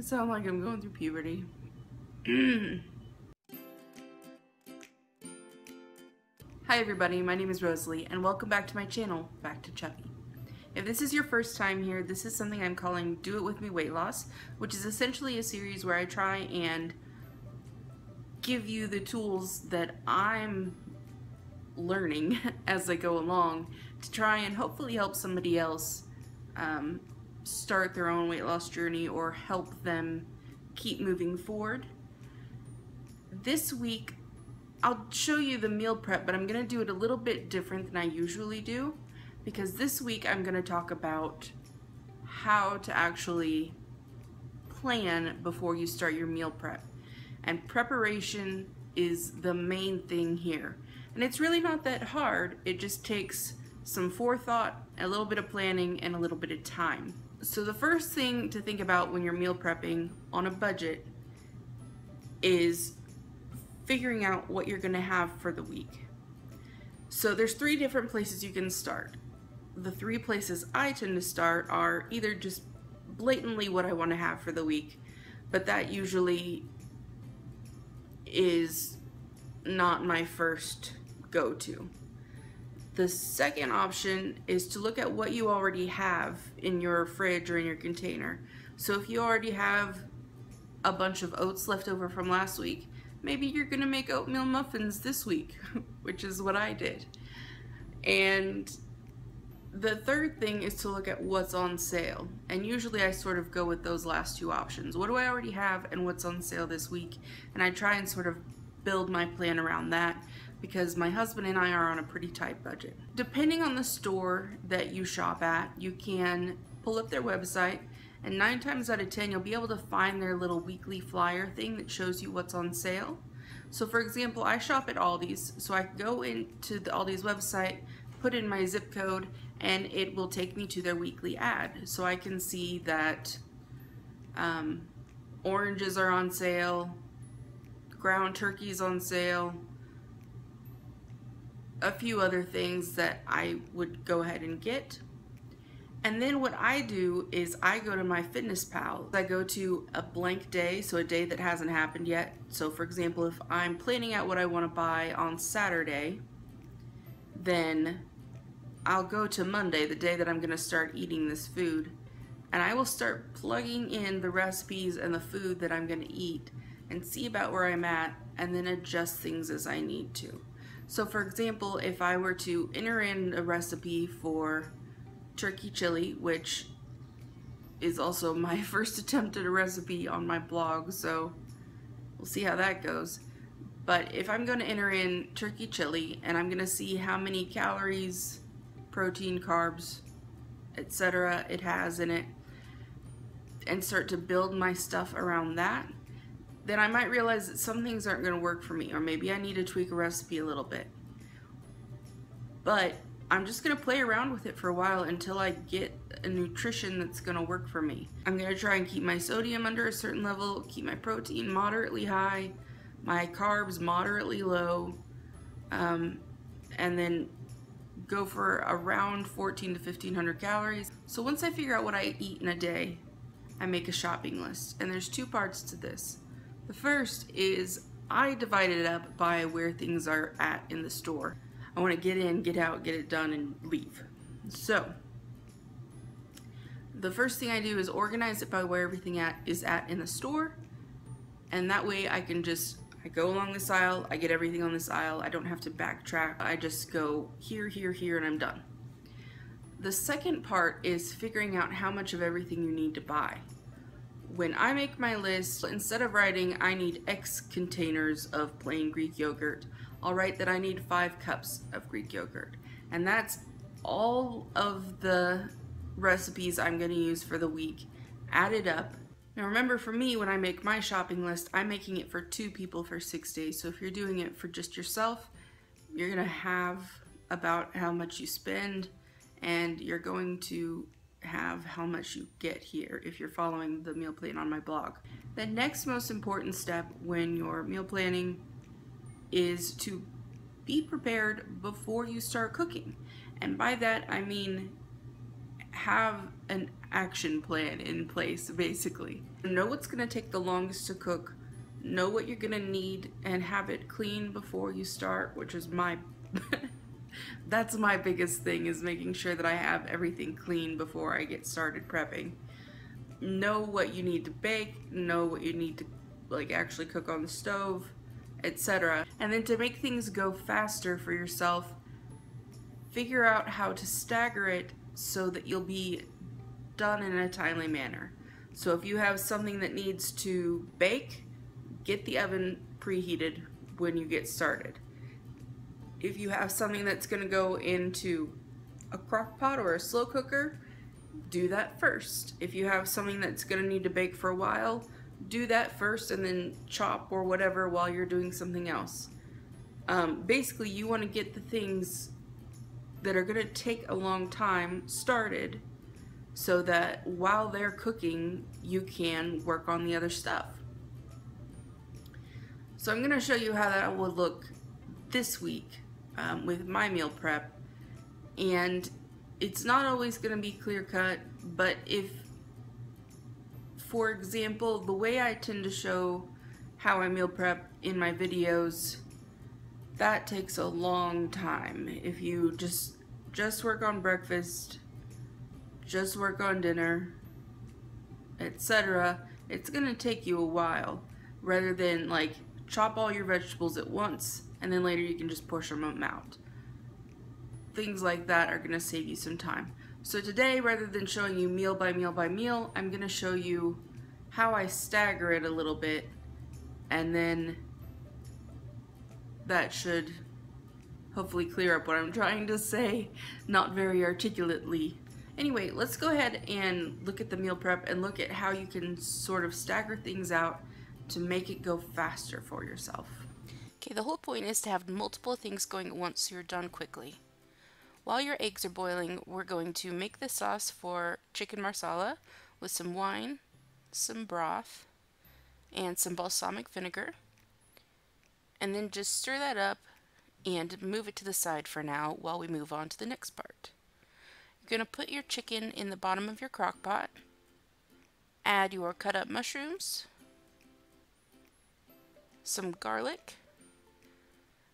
I sound like I'm going through puberty. Hi everybody, my name is Rosalie and welcome back to my channel, Back to Chubby. If this is your first time here, this is something I'm calling Do It With Me Weight Loss, which is essentially a series where I try and give you the tools that I'm learning as I go along to try and hopefully help somebody else start their own weight loss journey or help them keep moving forward. This week I'll show you the meal prep, but I'm going to do it a little bit different than I usually do, because this week I'm going to talk about how to actually plan before you start your meal prep. And preparation is the main thing here. And it's really not that hard, it just takes some forethought, a little bit of planning, and a little bit of time. So the first thing to think about when you're meal prepping on a budget is figuring out what you're going to have for the week. So there's 3 different places you can start. The 3 places I tend to start are either just blatantly what I want to have for the week, but that usually is not my first go-to. The second option is to look at what you already have in your fridge or in your container. So if you already have a bunch of oats left over from last week, maybe you're gonna make oatmeal muffins this week, which is what I did. And the third thing is to look at what's on sale. And usually I sort of go with those last 2 options. What do I already have and what's on sale this week? And I try and sort of build my plan around that, because my husband and I are on a pretty tight budget. Depending on the store that you shop at, you can pull up their website, and 9 times out of 10 you'll be able to find their little weekly flyer thing that shows you what's on sale. So for example, I shop at Aldi's, so I can go into the Aldi's website, put in my zip code, and it will take me to their weekly ad. So I can see that oranges are on sale, ground turkey's on sale, a few other things that I would go ahead and get. And then what I do is I go to my Fitness Pal. I go to a blank day, so a day that hasn't happened yet. So for example, if I'm planning out what I want to buy on Saturday, then I'll go to Monday, the day that I'm going to start eating this food, and I will start plugging in the recipes and the food that I'm going to eat and see about where I'm at, and then adjust things as I need to. So for example, if I were to enter in a recipe for turkey chili, which is also my first attempt at a recipe on my blog, so we'll see how that goes. But if I'm going to enter in turkey chili and I'm going to see how many calories, protein, carbs, etc. it has in it, and start to build my stuff around that, then I might realize that some things aren't going to work for me, or maybe I need to tweak a recipe a little bit. But I'm just going to play around with it for a while until I get a nutrition that's going to work for me. I'm going to try and keep my sodium under a certain level, keep my protein moderately high, my carbs moderately low, and then go for around 14 to 1500 calories. So once I figure out what I eat in a day, I make a shopping list. And there's 2 parts to this. The first is I divide it up by where things are at in the store. I want to get in, get out, get it done, and leave. So the first thing I do is organize it by where everything is at in the store, and that way I can just, I go along this aisle, I get everything on this aisle, I don't have to backtrack, I just go here, here, here, and I'm done. The second part is figuring out how much of everything you need to buy. When I make my list, instead of writing I need X containers of plain Greek yogurt, I'll write that I need 5 cups of Greek yogurt. And that's all of the recipes I'm going to use for the week added up. Now remember, for me, when I make my shopping list, I'm making it for 2 people for 6 days. So if you're doing it for just yourself, you're going to have about how much you spend, and you're going to have how much you get here if you're following the meal plan on my blog. The next most important step when you're meal planning is to be prepared before you start cooking. And by that I mean have an action plan in place, basically. Know what's gonna take the longest to cook, know what you're gonna need, and have it clean before you start, which is my that's my biggest thing, is making sure that I have everything clean before I get started prepping. Know what you need to bake, know what you need to like actually cook on the stove, etc. And then to make things go faster for yourself, figure out how to stagger it so that you'll be done in a timely manner. So if you have something that needs to bake, get the oven preheated when you get started. If you have something that's going to go into a crock pot or a slow cooker, do that first. If you have something that's going to need to bake for a while, do that first and then chop or whatever while you're doing something else. Basically, you want to get the things that are going to take a long time started so that while they're cooking, you can work on the other stuff. So I'm going to show you how that would look this week with my meal prep. And it's not always going to be clear cut, but if, for example, the way I tend to show how I meal prep in my videos, that takes a long time. If you just work on breakfast, just work on dinner, etc., it's gonna take you a while, rather than like chop all your vegetables at once and then later you can just push them out. Things like that are gonna save you some time. So today, rather than showing you meal by meal by meal, I'm gonna show you how I stagger it a little bit, and then that should hopefully clear up what I'm trying to say, not very articulately. Anyway, let's go ahead and look at the meal prep and look at how you can sort of stagger things out to make it go faster for yourself. Okay, the whole point is to have multiple things going at once so you're done quickly. While your eggs are boiling, we're going to make the sauce for chicken marsala with some wine, some broth, and some balsamic vinegar. And then just stir that up and move it to the side for now while we move on to the next part. You're going to put your chicken in the bottom of your crock pot, add your cut up mushrooms, some garlic,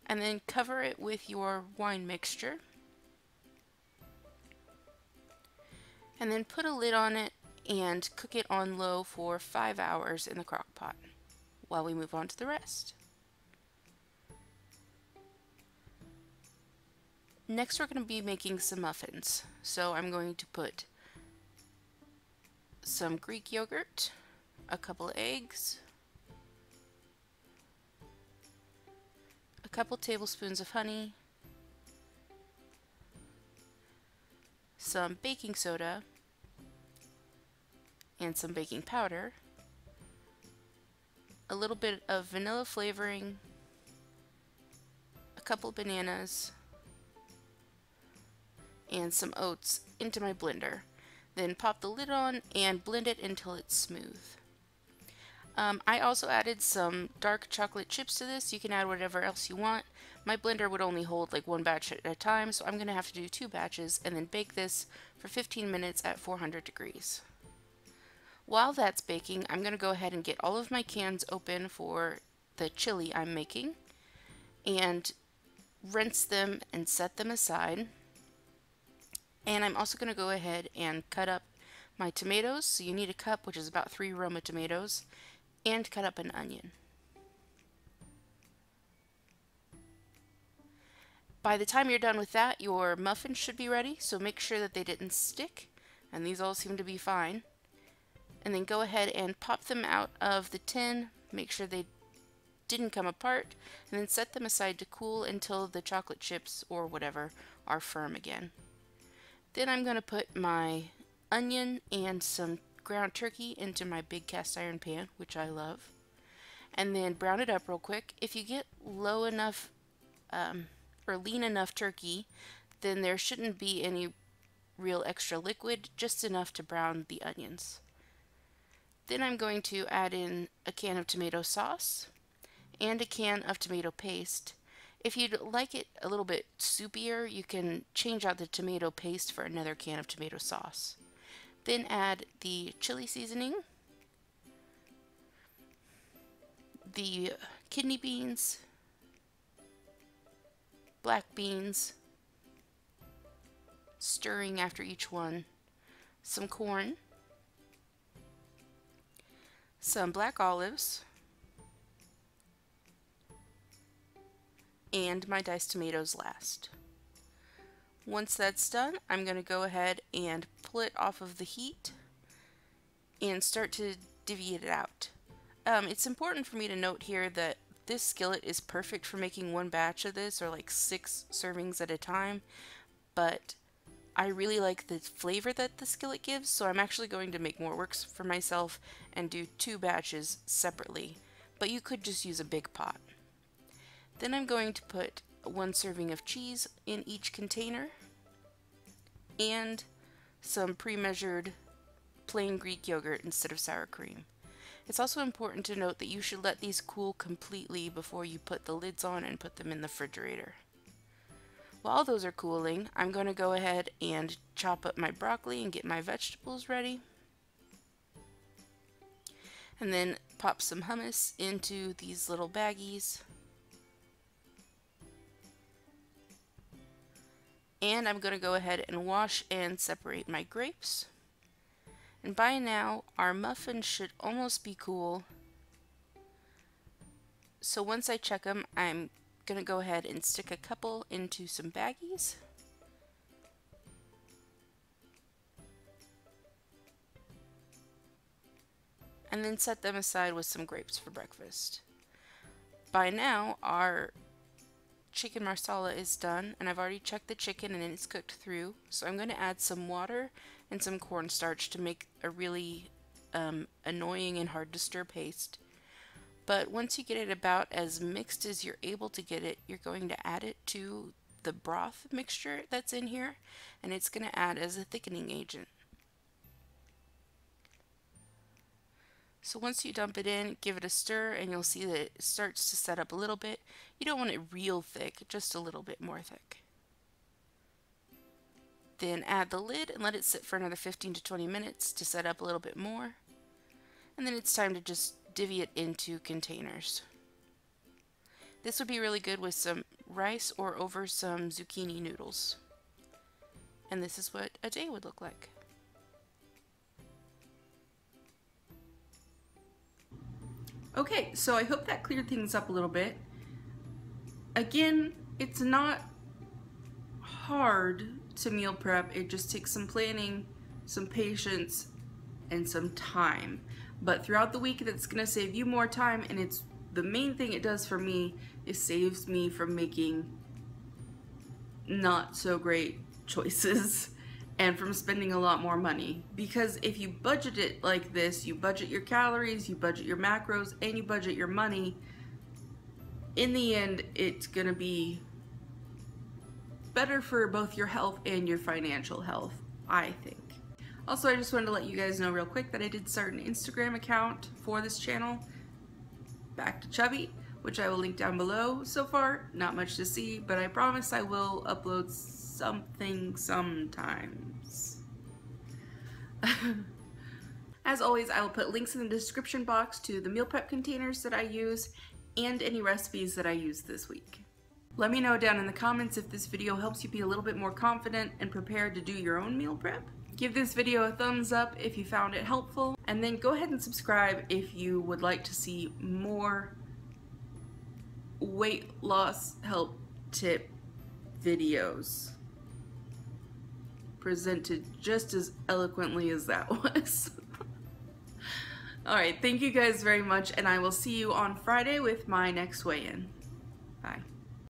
and then cover it with your wine mixture. And then put a lid on it and cook it on low for 5 hours in the crock pot while we move on to the rest. Next, we're going to be making some muffins. So I'm going to put some Greek yogurt, a couple of eggs, a couple tablespoons of honey, some baking soda, and some baking powder, a little bit of vanilla flavoring, a couple bananas, and some oats into my blender. Then pop the lid on and blend it until it's smooth. I also added some dark chocolate chips to this. You can add whatever else you want. My blender would only hold like one batch at a time, so I'm going to have to do 2 batches and then bake this for 15 minutes at 400 degrees. While that's baking, I'm going to go ahead and get all of my cans open for the chili I'm making and rinse them and set them aside. And I'm also going to go ahead and cut up my tomatoes. So you need a cup, which is about 3 Roma tomatoes, and cut up an onion. By the time you're done with that, your muffins should be ready, so make sure that they didn't stick, and these all seem to be fine. And then go ahead and pop them out of the tin, make sure they didn't come apart, and then set them aside to cool until the chocolate chips or whatever are firm again. Then I'm going to put my onion and some ground turkey into my big cast iron pan, which I love, and then brown it up real quick. If you get low enough or lean enough turkey, then there shouldn't be any real extra liquid, just enough to brown the onions. Then I'm going to add in a can of tomato sauce and a can of tomato paste. If you'd like it a little bit soupier, you can change out the tomato paste for another can of tomato sauce. Then add the chili seasoning, the kidney beans, black beans, stirring after each one, some corn, some black olives, and my diced tomatoes last. Once that's done, I'm going to go ahead and pull it off of the heat and start to divvy it out. It's important for me to note here that this skillet is perfect for making one batch of this, or like 6 servings at a time, but I really like the flavor that the skillet gives, so I'm actually going to make more works for myself and do 2 batches separately, but you could just use a big pot. Then I'm going to put 1 serving of cheese in each container and some pre-measured plain Greek yogurt instead of sour cream. It's also important to note that you should let these cool completely before you put the lids on and put them in the refrigerator. While those are cooling, I'm going to go ahead and chop up my broccoli and get my vegetables ready. And then pop some hummus into these little baggies. And I'm going to go ahead and wash and separate my grapes. And by now, our muffins should almost be cool. So once I check them, I'm going to go ahead and stick a couple into some baggies. And then set them aside with some grapes for breakfast. By now, our chicken marsala is done, and I've already checked the chicken and it's cooked through. So I'm going to add some water and some cornstarch to make a really annoying and hard to stir paste. But once you get it about as mixed as you're able to get it, you're going to add it to the broth mixture that's in here, and it's going to add as a thickening agent. So once you dump it in, give it a stir, and you'll see that it starts to set up a little bit. You don't want it real thick, just a little bit more thick. Then add the lid and let it sit for another 15 to 20 minutes to set up a little bit more. And then it's time to just divvy it into containers. This would be really good with some rice or over some zucchini noodles. And this is what a day would look like. Okay, so I hope that cleared things up a little bit. Again, it's not hard to meal prep. It just takes some planning, some patience, and some time. But throughout the week, that's going to save you more time, and it's the main thing it does for me is saves me from making not so great choices and from spending a lot more money. Because if you budget it like this, you budget your calories, you budget your macros, and you budget your money, in the end, it's going to be better for both your health and your financial health, I think. Also, I just wanted to let you guys know real quick that I did start an Instagram account for this channel, Back to Chubby, which I will link down below. So far, not much to see, but I promise I will upload something sometimes. As always, I will put links in the description box to the meal prep containers that I use and any recipes that I use this week. Let me know down in the comments if this video helps you be a little bit more confident and prepared to do your own meal prep. Give this video a thumbs up if you found it helpful, and then go ahead and subscribe if you would like to see more weight loss help tip videos presented just as eloquently as that was. Alright, thank you guys very much, and I will see you on Friday with my next weigh-in. Bye.